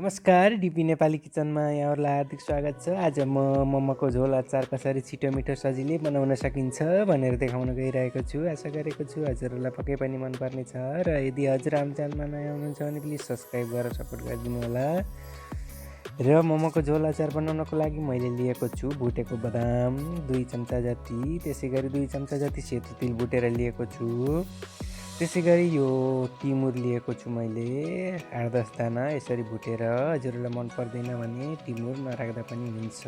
नमस्कार, डिपी नेपाली किचनमा यहाँहरूलाई हार्दिक स्वागत छ। आज म मोमोको झोल अचार कसरी छिटो मिठो सजिलै बनाउन सकिन्छ भनेर देखाउन गइरहेको छु। आशा गरेको छु हजुरहरूलाई पक्कै पनि मनपर्ने छ र यदि हजुर हाम्रो च्यानलमा नयाँ हुनुहुन्छ भने प्लिज सब्सक्राइब गरेर सपोर्ट गरिदिनु होला। र मोमोको झोल अचार बनाउनको लागि मैले लिएको छु भुटेको बदाम 2 चम्चा जति, त्यसै गरी 2 चम्चा जति सेतो तिल भुटेर लिएको छु। त्यसै गरी यो टिमुर लिएको छु मैले 8-10 दाना यसरी भुटेर। हजुरहरूलाई मन पर्दैन भने टिमुर नराख्दा पनि हुन्छ।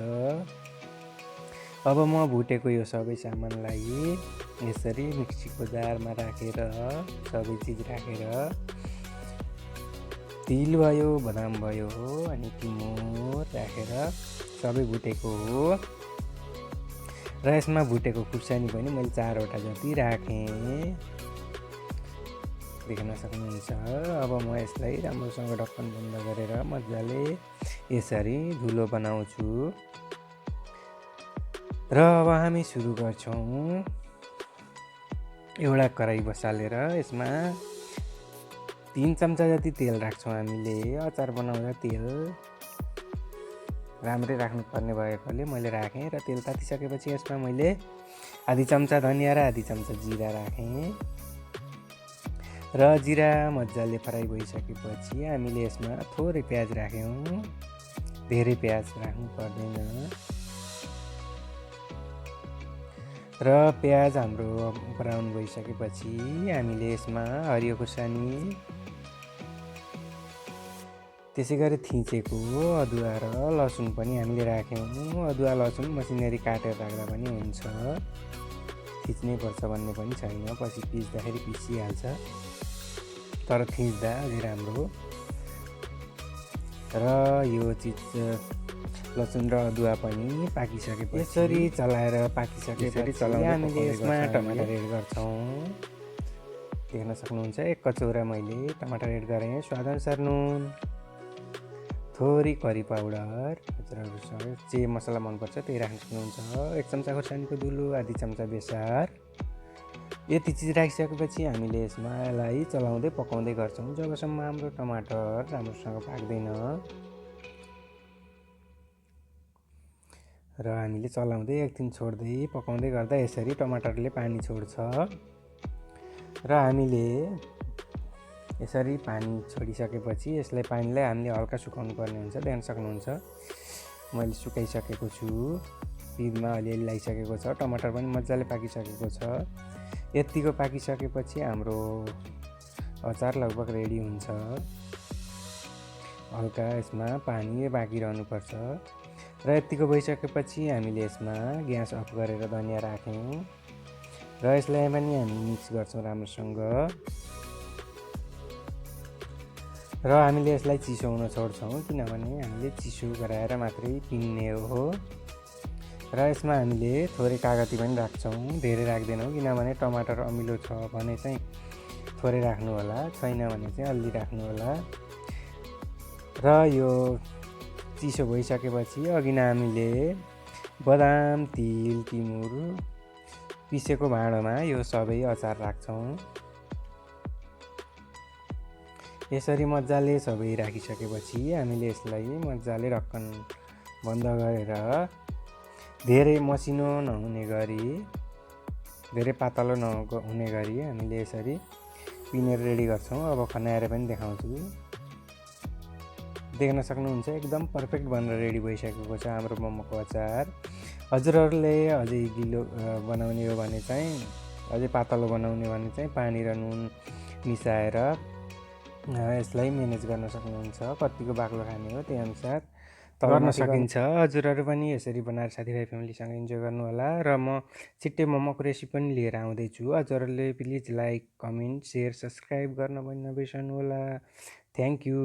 अब म भुटेको यो सबै सामानलाई यसरी मिक्सीको जारमा राखेर सबै चिज राखेर तिल भयो, बदाम भयो अनि टिमुर राखेर सबै भुटेको हो। र यसमा भुटेको खुर्सानी पनि मैले 4वटा जति राखेँ, देख्न सक्नुहुन्छ। अब म यसलाई राम्रोसँग ढक्कन बन्द गरेर मजाले यसरी धुलो बनाउँछु। र अब हामी सुरु गर्छौँ। एउटा कराई बसालेर यसमा 3 चम्चा जति तेल राख्छौँ हामीले। अचार बनाउँदा तेल राम्रै राख्नुपर्ने भएकोले मैले राखेँ। र तेल तातिसकेपछि यसमा मैले आधी चम्चा धनियाँ र आधी चम्चा जिरा राखेँ। र जिरा मजाले फ्राई भइसकेपछि हामीले यसमा थोरै प्याज राख्यौँ, धेरै प्याज राख्नु पर्दैन। र प्याज हाम्रो ब्राउन भइसकेपछि हामीले यसमा हरियो खुर्सानी, त्यसै गरी थिचेको अदुवा र लसुन पनि हामीले राख्यौँ। अदुवा लसुन मसिनरी काटेर राख्दा पनि हुन्छ, थिच्नै पर्छ भन्ने पनि छैन, पछि पिस्दाखेरि पिसिहाल्छ, तर थिच्दा अझै राम्रो। र यो चिज लसुन र अदुवा पनि पाकिसकेपछि यसरी चलाएर पाकिसकेपछि हामीले यसमा टमाटर एड गर्छौँ। देख्न सक्नुहुन्छ 1 कचौरा मैले टमाटर एड गरेँ। स्वादअनुसार नुन, थोरै करी पाउडर, हजुरहरूसँग जे मसला मनपर्छ त्यही राख्न सक्नुहुन्छ। 1 चम्चा खुर्सानीको धुलो, आधी चम्चा बेसार। यति चिज राखिसकेपछि हामीले यसलाई चलाउँदै पकाउँदै गर्छौँ जबसम्म हाम्रो टमाटर राम्रोसँग पाक्दैन। र हामीले चलाउँदै एकछिन छोड्दै पकाउँदै गर्दा यसरी टमाटरले पानी छोड्छ। र हामीले यसरी पानी छोडिसकेपछि यसलाई पानीलाई हामीले हल्का सुकाउनु पर्ने हुन्छ। देख्न सक्नुहुन्छ मैले सुकाइसकेको छु, पिँधमा अलिअलि लगाइसकेको छ। टमाटर पनि मजाले पाकिसकेको छ। यतिको पाकिसकेपछि हाम्रो अचार लगभग रेडी हुन्छ। हल्का यसमा पानी बाँकी रहनुपर्छ। र यतिको भइसकेपछि हामीले यसमा ग्यास अफ गरेर धनियाँ राख्यौँ र यसलाई पनि हामी मिक्स गर्छौँ राम्रोसँग। र हामीले यसलाई चिसो हुन छोड्छौँ, किनभने हामीले चिसो गराएर मात्रै पिन्ने हो। र यसमा हामीले थोरै कागती पनि राख्छौँ, धेरै राख्दैनौँ, किनभने टमाटर अमिलो छ भने चाहिँ थोरै राख्नु होला, छैन भने चाहिँ अलि राख्नु होला। र यो चिसो भइसकेपछि अघि नै हामीले बदाम, तिल, टिमुर पिसेको भाँडोमा यो सबै अचार राख्छौँ। यसरी मजाले सबै राखिसकेपछि हामीले यसलाई मजाले ढक्कन बन्द गरेर धेरै मसिनो नहुने गरी, धेरै पातलो नहुने गरी हामीले यसरी पिनेर रेडी गर्छौँ। अब खनाएर पनि देखाउँछु। देख्न सक्नुहुन्छ एकदम पर्फेक्ट बनेर रेडी भइसकेको छ हाम्रो मोमोको अचार। हजुरहरूले अझै गिलो बनाउने हो भने चाहिँ, अझै पातलो बनाउने भने चाहिँ पानी र नुन मिसाएर यसलाई म्यानेज गर्न सक्नुहुन्छ। कतिको बाक्लो खाने हो त्यही अनुसार गर्न सकिन्छ। हजुरहरू पनि यसरी बनाएर साथीभाइ फ्यामिलीसँग इन्जोय गर्नुहोला। र म छिट्टै मोमोको रेसिपी पनि लिएर आउँदैछु। हजुरहरूले please like, comment, share, subscribe गर्न पनि नबिर्सनु होला। Thank you.